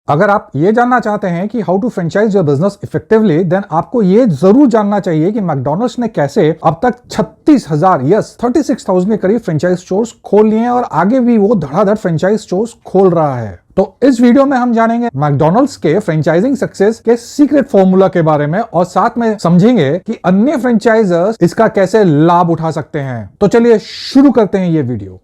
अगर आप ये जानना चाहते हैं कि how to franchise your business effectively, then आपको ये जरूर जानना चाहिए कि मैकडॉनल्ड्स ने कैसे अब तक 36,000 36,000 के करीब फ्रेंचाइज स्टोर्स खोल लिए हैं और आगे भी वो धड़ाधड़ फ्रेंचाइज स्टोर्स खोल रहा है। तो इस वीडियो में हम जानेंगे मैकडॉनल्ड्स के फ्रेंचाइजिंग सक्सेस के सीक्रेट फॉर्मूला के बारे में और साथ में समझेंगे कि अन्य फ्रेंचाइजर्स इसका कैसे लाभ उठा सकते हैं। तो चलिए शुरू करते हैं ये video.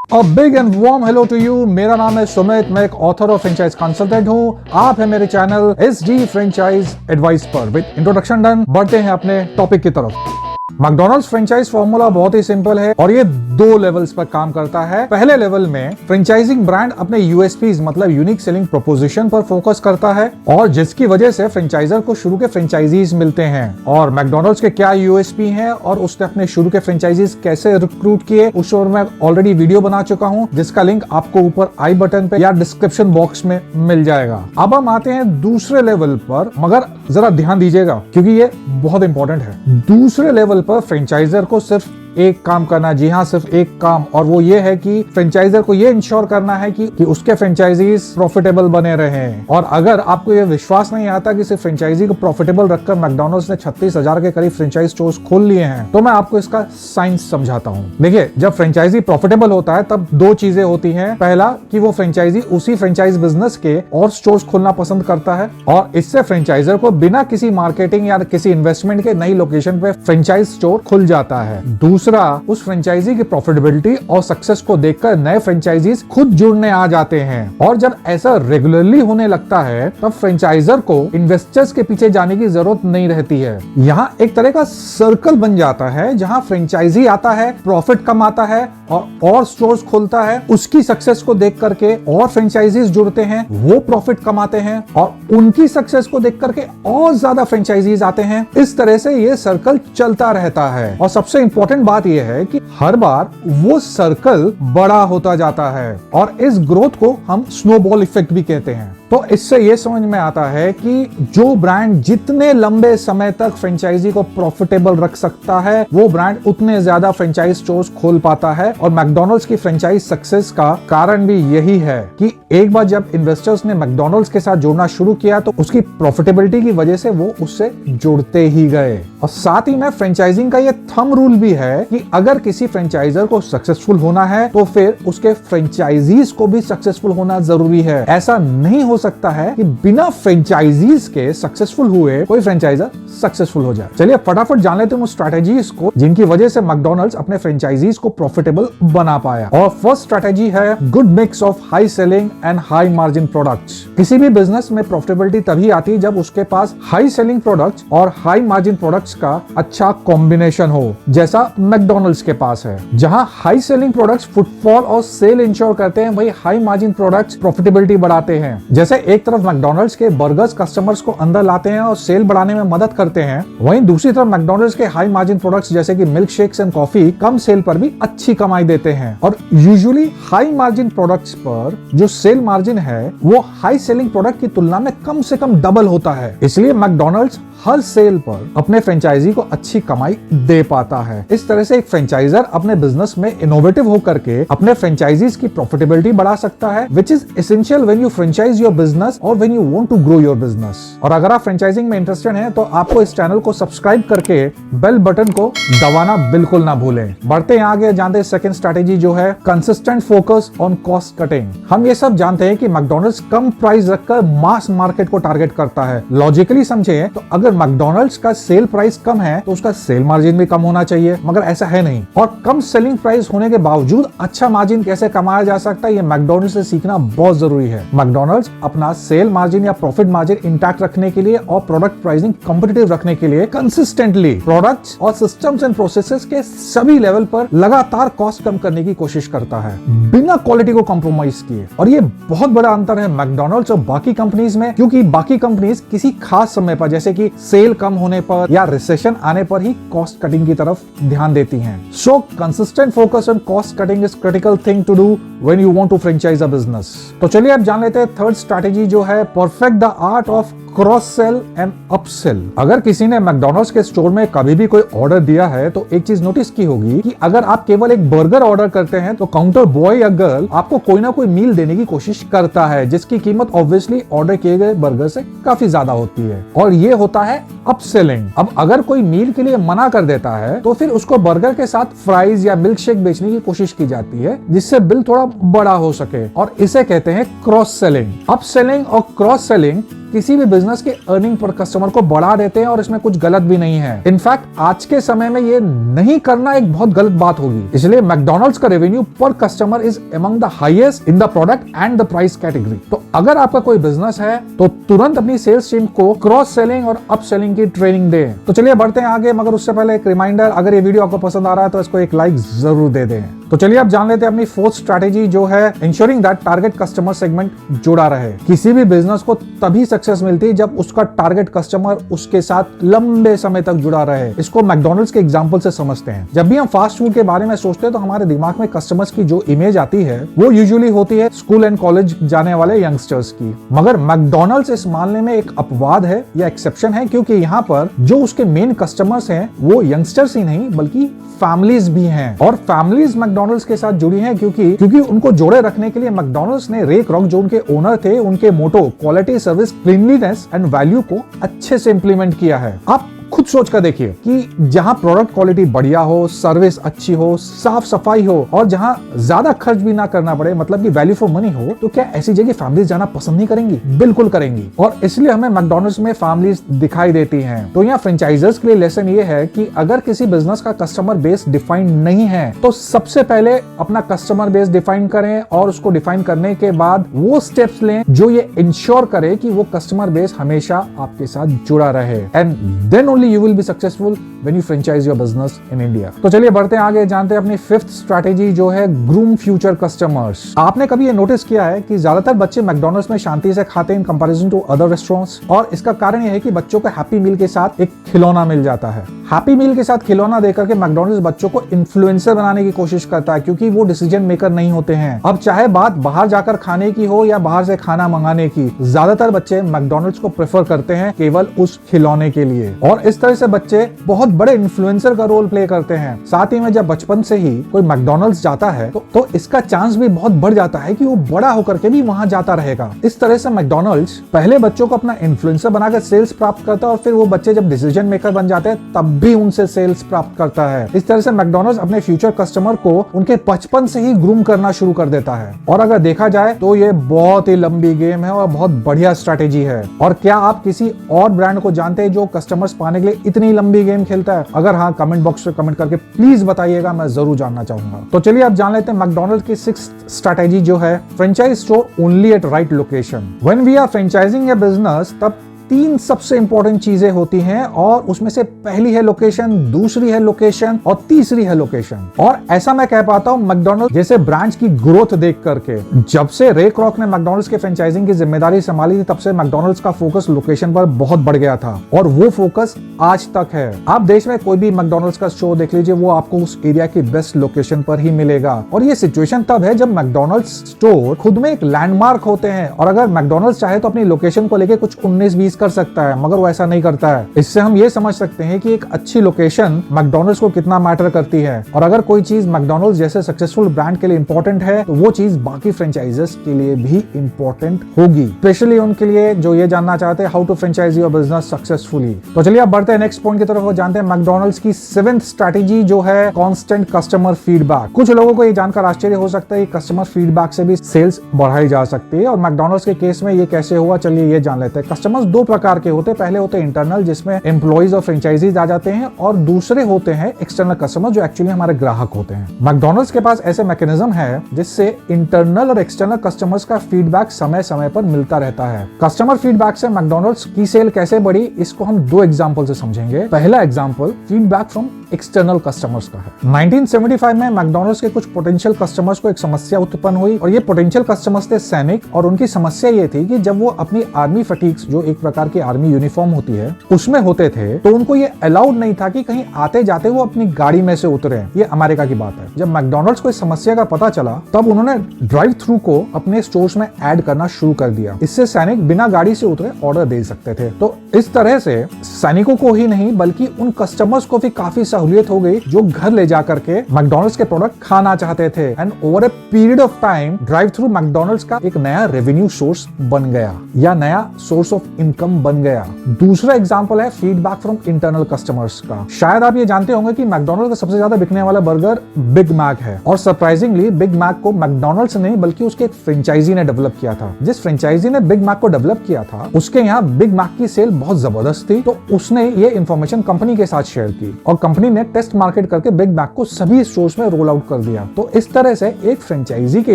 A big and warm hello to you। मेरा नाम है सुमित, मैं एक ऑथर और फ्रेंचाइज कंसल्टेंट हूँ। आप है मेरे चैनल SD फ्रेंचाइज एडवाइस पर। विद इंट्रोडक्शन डन, बढ़ते हैं अपने टॉपिक की तरफ। मैकडॉनल्ड्स फ्रेंचाइज फॉर्मूला बहुत ही सिंपल है और ये दो लेवल्स पर काम करता है। पहले लेवल में फ्रेंचाइजिंग ब्रांड अपने USPs मतलब यूनिक सेलिंग प्रोपोजिशन पर फोकस करता है और जिसकी वजह से फ्रेंचाइजर को शुरू के फ्रेंचाइजीज मिलते हैं। और मैकडॉनल्ड्स के क्या USP हैं और उसने अपने शुरू के फ्रेंचाइजीज कैसे रिक्रूट किए, उस पर मैं ऑलरेडी वीडियो बना चुका हूँ, जिसका लिंक आपको ऊपर आई बटन पे या डिस्क्रिप्शन बॉक्स में मिल जाएगा। अब हम आते हैं दूसरे लेवल पर, मगर जरा ध्यान दीजिएगा क्योंकि ये बहुत इंपॉर्टेंट है। दूसरे लेवल पर फ्रेंचाइजर को सिर्फ एक काम करना है, जी हाँ सिर्फ एक काम, और वो ये है कि फ्रेंचाइजर को ये इंश्योर करना है कि उसके फ्रेंचाइजीज प्रॉफिटेबल बने रहें। और अगर आपको ये विश्वास नहीं आता कि सिर्फ फ्रेंचाइजी को प्रॉफिटेबल रखकर मैकडॉनल्ड्स ने 36,000 के करीब फ्रेंचाइज स्टोर्स खोल लिए हैं, तो मैं आपको इसका साइंस समझाता हूँ। देखिए, जब फ्रेंचाइजी प्रॉफिटेबल होता है तब दो चीजें होती हैं। पहला कि वो फ्रेंचाइजी उसी फ्रेंचाइज बिजनेस के और स्टोर्स खोलना पसंद करता है और इससे फ्रेंचाइजर को बिना किसी मार्केटिंग या किसी इन्वेस्टमेंट के नई लोकेशन पे फ्रेंचाइज स्टोर खुल जाता है। दूसरा, उस फ्रेंचाइजी की प्रॉफिटेबिलिटी और सक्सेस को देखकर नए फ्रेंचाइजीज खुद जुड़ने आ जाते हैं और जब ऐसा रेगुलरली होने लगता है तब फ्रेंचाइजर को इन्वेस्टर्स के पीछे जाने की जरूरत नहीं रहती है। यहाँ एक तरह का सर्कल बन जाता है जहाँ फ्रेंचाइजी आता है, प्रॉफिट कमाता है और स्टोर्स खोलता है। उसकी सक्सेस को देख करके और फ्रेंचाइजीज जुड़ते हैं, वो प्रॉफिट कमाते हैं और उनकी सक्सेस को देख करके और ज्यादा फ्रेंचाइजीज आते हैं। इस तरह से ये सर्कल चलता रहता है और सबसे इंपॉर्टेंट बात यह है कि हर बार वो सर्कल बड़ा होता जाता है और इस ग्रोथ को हम स्नोबॉल इफेक्ट भी कहते हैं। तो इससे ये समझ में आता है कि जो ब्रांड जितने लंबे समय तक फ्रेंचाइजी को प्रॉफिटेबल रख सकता है, वो ब्रांड उतने ज्यादा फ्रेंचाइज स्टोर्स खोल पाता है। और मैकडॉनल्ड्स की फ्रेंचाइज सक्सेस का कारण भी यही है कि एक बार जब इन्वेस्टर्स ने मैकडॉनल्ड्स के साथ जुड़ना शुरू किया तो उसकी प्रॉफिटेबिलिटी की वजह से वो उससे जुड़ते ही गए। और साथ ही में फ्रेंचाइजिंग का ये थंब रूल भी है कि अगर किसी फ्रेंचाइजर को सक्सेसफुल होना है तो फिर उसके फ्रेंचाइजीज को भी सक्सेसफुल होना जरूरी है। ऐसा नहीं हो सकता है कि बिना फ्रेंचाइजीज के सक्सेसफुल हुए कोई फ्रेंचाइजर सक्सेसफुल हो जाए। चलिए फटाफट जान लेते हैं उस स्ट्रैटेजीज को जिनकी वजह से मैकडॉनल्ड्स अपने फ्रेंचाइजीज को प्रॉफिटेबल बना पाया। और फर्स्ट स्ट्रैटेजी है good mix of high selling and high margin products. किसी भी बिजनेस में प्रॉफिटेबिलिटी तभी आती है जब उसके पास हाई सेलिंग प्रोडक्ट्स और हाई मार्जिन प्रोडक्ट्स का अच्छा कॉम्बिनेशन हो, जैसा मैकडॉनल्ड्स के पास है। जहां हाई सेलिंग प्रोडक्ट्स फुटफॉल और सेल इंश्योर करते हैं, वही हाई मार्जिन प्रोडक्ट्स प्रॉफिटेबिलिटी बढ़ाते हैं। जैसे एक तरफ मैकडॉनल्ड्स के बर्गर्स कस्टमर्स को अंदर लाते हैं और सेल बढ़ाने में मदद करते हैं, वहीं दूसरी तरफ मैकडॉनल्ड्स के हाई मार्जिन प्रोडक्ट्स जैसे कि milk shakes and coffee cum sale पर भी अच्छी कमाई देते हैं। और यूजुअली हाई मार्जिन प्रोडक्ट्स पर जो सेल मार्जिन है वो हाई सेलिंग प्रोडक्ट की तुलना में कम से कम डबल होता है। इसलिए मैकडॉनल्ड्स हर सेल पर अपने फ्रेंचाइजी को अच्छी कमाई दे पाता है। इस तरह से एक फ्रेंचाइजर अपने बिजनेस में इनोवेटिव होकर के अपने फ्रेंचाइजीज की प्रॉफिटेबिलिटी बढ़ा सकता है, which is essential when you franchise your business और when you want to grow your business. और अगर आप फ्रेंचाइजिंग में इंटरेस्टेड हैं तो आपको इस चैनल को सब्सक्राइब करके बेल बटन को दबाना बिल्कुल ना भूलें। बढ़ते हैं आगे, जानते हैं सेकंड स्ट्रैटेजी जो है consistent focus on cost cutting. हम ये सब जानते हैं कि मैकडॉनल्ड्स कम प्राइस रखकर मास मार्केट को टारगेट करता है। लॉजिकली समझे तो अगर मैकडॉनल्ड्स का सेल प्राइस कम है तो उसका सेल मार्जिन भी कम होना चाहिए, मगर ऐसा है नहीं। और कम सेलिंग प्राइस होने के बावजूद अच्छा मार्जिन कैसे कमाया जा सकता है, ये मैकडॉनल्ड्स से सीखना बहुत जरूरी है। मैकडॉनल्ड्स अपना सेल मार्जिन या प्रॉफिट मार्जिन इंटैक्ट रखने के लिए और प्रोडक्ट प्राइसिंग कॉम्पिटिटिव रखने के लिए कंसिस्टेंटली प्रोडक्ट्स और सिस्टम्स एंड प्रोसेसेस के सभी लेवल पर लगातार कॉस्ट कम करने की कोशिश करता है बिना क्वालिटी को कॉम्प्रोमाइज किए। और ये बहुत बड़ा अंतर है मैकडॉनल्ड्स और बाकी कंपनीज में, क्योंकि बाकी कंपनीज किसी खास समय पर जैसे कि सेल कम होने पर या रिसेशन आने पर ही कॉस्ट कटिंग की तरफ ध्यान देती हैं। So consistent focus on cost cutting is critical thing to do when you want to franchise a business. तो चलिए अब जान लेते हैं थर्ड स्ट्रैटेजी जो है perfect the art of cross sell and upsell. अगर किसी ने मैकडॉनल्ड्स के स्टोर में कभी भी कोई ऑर्डर दिया है तो एक चीज नोटिस की होगी कि अगर आप केवल एक बर्गर ऑर्डर करते हैं तो काउंटर बॉय या गर्ल आपको कोई ना कोई मील देने की कोशिश करता है जिसकी कीमत ऑब्वियसली ऑर्डर किए गए बर्गर से काफी ज्यादा होती है, और ये होता है अपसेलिंग। अब अगर कोई मील के लिए मना कर देता है तो फिर उसको बर्गर के साथ फ्राइज या मिल्क शेक बेचने की कोशिश की जाती है जिससे बिल थोड़ा बड़ा हो सके, और इसे कहते हैं क्रॉस सेलिंग। अपसेलिंग और क्रॉस सेलिंग किसी भी बिजनेस के अर्निंग पर कस्टमर को बढ़ा देते हैं और इसमें कुछ गलत भी नहीं है। इनफैक्ट आज के समय में ये नहीं करना एक बहुत गलत बात होगी। इसलिए मैकडॉनल्ड्स का रेवेन्यू पर customer is among the highest in the product and the price category. तो अगर आपका कोई बिजनेस है तो तुरंत अपनी सेल्स टीम को क्रॉस सेलिंग और अप सेलिंग की ट्रेनिंग दे। तो चलिए बढ़ते हैं आगे, मगर उससे पहले एक रिमाइंडर, अगर ये वीडियो आपको पसंद आ रहा है तो इसको एक लाइक जरूर दे दें। तो चलिए अब जान लेते हैं अपनी फोर्थ स्ट्रैटेजी जो है ensuring that target customer segment जुड़ा रहे। किसी भी बिजनेस को तभी सक्सेस मिलती है जब उसका टारगेट कस्टमर उसके साथ लंबे समय तक जुड़ा रहे। इसको मैकडॉनल्ड्स के एग्जांपल से समझते हैं। जब भी हम फास्ट फूड के बारे में सोचते हैं तो हमारे दिमाग में कस्टमर्स की जो इमेज आती है वो यूजुअली होती है स्कूल एंड कॉलेज जाने वाले यंगस्टर्स की। मगर मैकडॉनल्ड्स इस मामले में एक अपवाद है या एक्सेप्शन है, क्योंकि यहाँ पर जो उसके मेन कस्टमर्स हैं वो यंगस्टर्स ही नहीं बल्कि फैमिलीज भी हैं, और फैमिलीज मैकडॉनल्ड्स के साथ जुड़ी हैं क्योंकि उनको जोड़े रखने के लिए मैकडॉनल्ड्स ने रे क्रॉक जो उनके ओनर थे उनके motto quality, service, cleanliness and value को अच्छे से इंप्लीमेंट किया है। आप खुद सोच कर देखिए कि जहां प्रोडक्ट क्वालिटी बढ़िया हो, सर्विस अच्छी हो, साफ सफाई हो और जहां ज्यादा खर्च भी ना करना पड़े, मतलब कि वैल्यू फॉर मनी हो, तो क्या ऐसी जगह फैमिलीज जाना पसंद नहीं करेंगी? बिल्कुल करेंगी, और इसलिए हमें मैकडॉनल्ड्स में फैमिलीज दिखाई देती हैं। तो यहाँ फ्रेंचाइजर्स के लिए लेसन ये है कि अगर किसी बिजनेस का कस्टमर बेस डिफाइंड नहीं है तो सबसे पहले अपना कस्टमर बेस डिफाइन करें, और उसको डिफाइन करने के बाद वो स्टेप्स लें जो ये इंश्योर करे कि वो कस्टमर बेस हमेशा आपके साथ जुड़ा रहे, and then only you will be successful when you franchise your business in India। तो चलिए बढ़ते हैं आगे, जानते हैं अपनी फिफ्थ स्ट्रैटेजी जो है ग्रूम फ्यूचर कस्टमर्स। आपने कभी ये नोटिस किया है कि ज्यादातर बच्चे मैकडॉनल्ड्स में शांति से खाते हैं in comparison to other restaurants, और इसका कारण यह है कि बच्चों को हैप्पी मील के साथ एक खिलौना मिल जाता है। हैप्पी मील के साथ खिलौना देकर के मैकडॉनल्ड्स बच्चों को इन्फ्लुएंसर बनाने की कोशिश करता है, क्योंकि वो डिसीजन मेकर नहीं होते हैं। अब चाहे बात बाहर जाकर खाने की हो या बाहर से खाना मंगाने की, ज्यादातर बच्चे मैकडॉनल्ड्स को प्रेफर करते हैं केवल उस खिलौने के लिए, और इस तरह से बच्चे बहुत बड़े इन्फ्लुएंसर का रोल प्ले करते हैं। साथ ही में जब बचपन से ही कोई मैकडॉनल्ड्स जाता है तो इसका चांस भी बहुत बढ़ जाता है कि वो बड़ा होकर के भी वहां जाता रहेगा। इस तरह से मैकडॉनल्ड्स पहले बच्चों को अपना इन्फ्लुएंसर बनाकर सेल्स प्राप्त करता है, और फिर वो बच्चे जब डिसीजन मेकर बन जाते हैं तब भी उनसे सेल्स प्राप्त करता है। इस तरह से मैकडॉनल्ड्स अपने फ्यूचर कस्टमर को उनके बचपन से ही ग्रूम करना शुरू कर देता है, और अगर देखा जाए तो ये बहुत ही लंबी गेम है और बहुत बढ़िया स्ट्रैटेजी है। और क्या आप किसी और ब्रांड को जानते हैं जो कस्टमर्स पाने के लिए इतनी लंबी गेम खेलता है? अगर हाँ, कमेंट बॉक्स में कमेंट करके प्लीज बताइएगा, मैं जरूर जानना चाहूंगा। तो चलिए अब जान लेते हैं मैकडॉनल्ड्स की सिक्स्थ स्ट्रैटेजी जो है franchise store only at right location. When we are franchising a business तब तीन सबसे इंपॉर्टेंट चीजें होती हैं, और उसमें से पहली है लोकेशन, दूसरी है लोकेशन और तीसरी है लोकेशन। और ऐसा मैं कह पाता हूं मैकडॉनल्ड्स जैसे ब्रांड्स की ग्रोथ देख करके। जब से रे क्रॉक ने मैकडॉनल्ड्स के फ्रेंचाइजिंग की जिम्मेदारी संभाली थी तब से मैकडॉनल्ड्स का फोकस लोकेशन पर बहुत बढ़ गया था, और वो फोकस आज तक है। आप देश में कोई भी मैकडॉनल्ड्स का स्टोर देख लीजिए, वो आपको उस एरिया की बेस्ट लोकेशन पर ही मिलेगा। और ये सिचुएशन तब है जब मैकडॉनल्ड्स स्टोर खुद में एक लैंडमार्क होते हैं, और अगर मैकडॉनल्ड्स चाहे तो अपनी लोकेशन को लेकर कुछ 19-20 कर सकता है, मगर वो ऐसा नहीं करता है। इससे हम ये समझ सकते हैं कि एक अच्छी लोकेशन मैकडॉनल्ड्स को कितना मैटर करती है, और अगर कोई चीज मैकडॉनल्ड्स जैसे सक्सेसफुल ब्रांड के लिए इंपॉर्टेंट है तो वो चीज बाकी फ्रेंचाइजर्स के लिए भी इंपॉर्टेंट होगी, स्पेशली उनके लिए जो ये जानना चाहते हैं how to franchise your business successfully. तो चलिए अब बढ़ते हैं नेक्स्ट पॉइंट की तरफ, वो जानते हैं मैकडॉनल्ड्स की सेवेंथ स्ट्रैटेजी जो है कांस्टेंट कस्टमर फीडबैक। कुछ लोगों को ये जानकर आश्चर्य हो सकता है कि कस्टमर फीडबैक से भी सेल्स बढ़ाई जा सकती है, और मैकडॉनल्ड्स के केस में ये कैसे हुआ, चलिए ये जान लेते हैं। कस्टमर्स दो प्रकार के होते हैं, पहले होते हैं इंटरनल जिसमें एम्प्लॉइज और फ्रेंचाइजीज आ जाते हैं, और दूसरे होते हैं एक्सटर्नल कस्टमर जो एक्चुअली हमारे ग्राहक होते हैं। मैकडॉनल्ड्स के पास ऐसे मैकेनिज्म है जिससे इंटरनल और एक्सटर्नल कस्टमर्स का फीडबैक समय समय पर मिलता रहता है। कस्टमर फीडबैक से मैकडॉनल्ड्स की सेल कैसे बढ़ी, इसको हम दो एग्जांपल से समझेंगे। पहला example, feedback from external customers का है। 1975 में मैकडॉनल्ड्स के कुछ पोटेंशियल कस्टमर्स को एक समस्या उत्पन्न हुई और ये पोटेंशियल कस्टमर्स थे सैनिक, और उनकी समस्या ये थी कि जब वो अपनी आर्मी फटीग्स, जो एक प्रकार की आर्मी यूनिफॉर्म होती है, उसमें होते थे तो उनको ये अलाउड नहीं था कि कहीं आते जाते वो अपनी गाड़ी में से उतरे। ये अमेरिका की बात है। जब मैकडॉनल्ड्स को इस समस्या का पता चला तब उन्होंने ड्राइव थ्रू को अपने स्टोर्स में ऐड करना शुरू कर दिया। इससे सैनिक बिना गाड़ी से उतरे ऑर्डर दे सकते थे। तो इस तरह से सैनिकों को ही नहीं बल्कि उन कस्टमर्स को भी काफी सहूलियत हो गई जो घर ले जाकर के मैकडॉनल्ड्स के प्रोडक्ट खाना चाहते थे। And over a period of time drive through McDonald's का एक नया रेवेन्यू सोर्स बन गया या नया सोर्स ऑफ इनकम बन गया। दूसरा एग्जांपल है फीडबैक फ्रॉम इंटरनल कस्टमर्स का। शायद आप ये जानते होंगे कि मैकडॉनल्ड्स का सबसे ज्यादा बिकने वाला बर्गर बिग मैक है, और सरप्राइजिंगली बिग मैक को मैकडॉनल्ड्स ने बल्कि उसके एक फ्रेंचाइजी ने डेवलप किया था। जिस फ्रेंचाइजी ने बिग मैक को डेवलप किया था उसके यहाँ बिग मैक की सेल बहुत जबरदस्त थी, तो उसने ये इंफॉर्मेशन कंपनी के साथ शेयर की और कंपनी ने टेस्ट मार्केट करके बिग मैक को सभी स्टोर्स में रोल आउट कर दिया। तो इस तरह से एक फ्रेंचाइजी के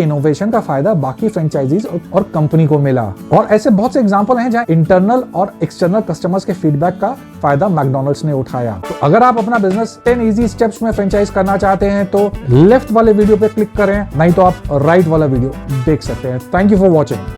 इनोवेशन का फायदा बाकी फ्रेंचाइजीज और कंपनी को मिला। और ऐसे बहुत से एग्जांपल हैं जहां इंटरनल और एक्सटर्नल कस्टमर्स के फीडबैक का फायदा मैकडॉनल्ड्स ने उठाया। तो अगर आप अपना बिजनेस 10 इजी स्टेप्स में फ्रेंचाइज करना चाहते हैं तो लेफ्ट वाले वीडियो पे क्लिक करें, नहीं तो आप राइट वाला वीडियो देख सकते हैं। Thank you for watching.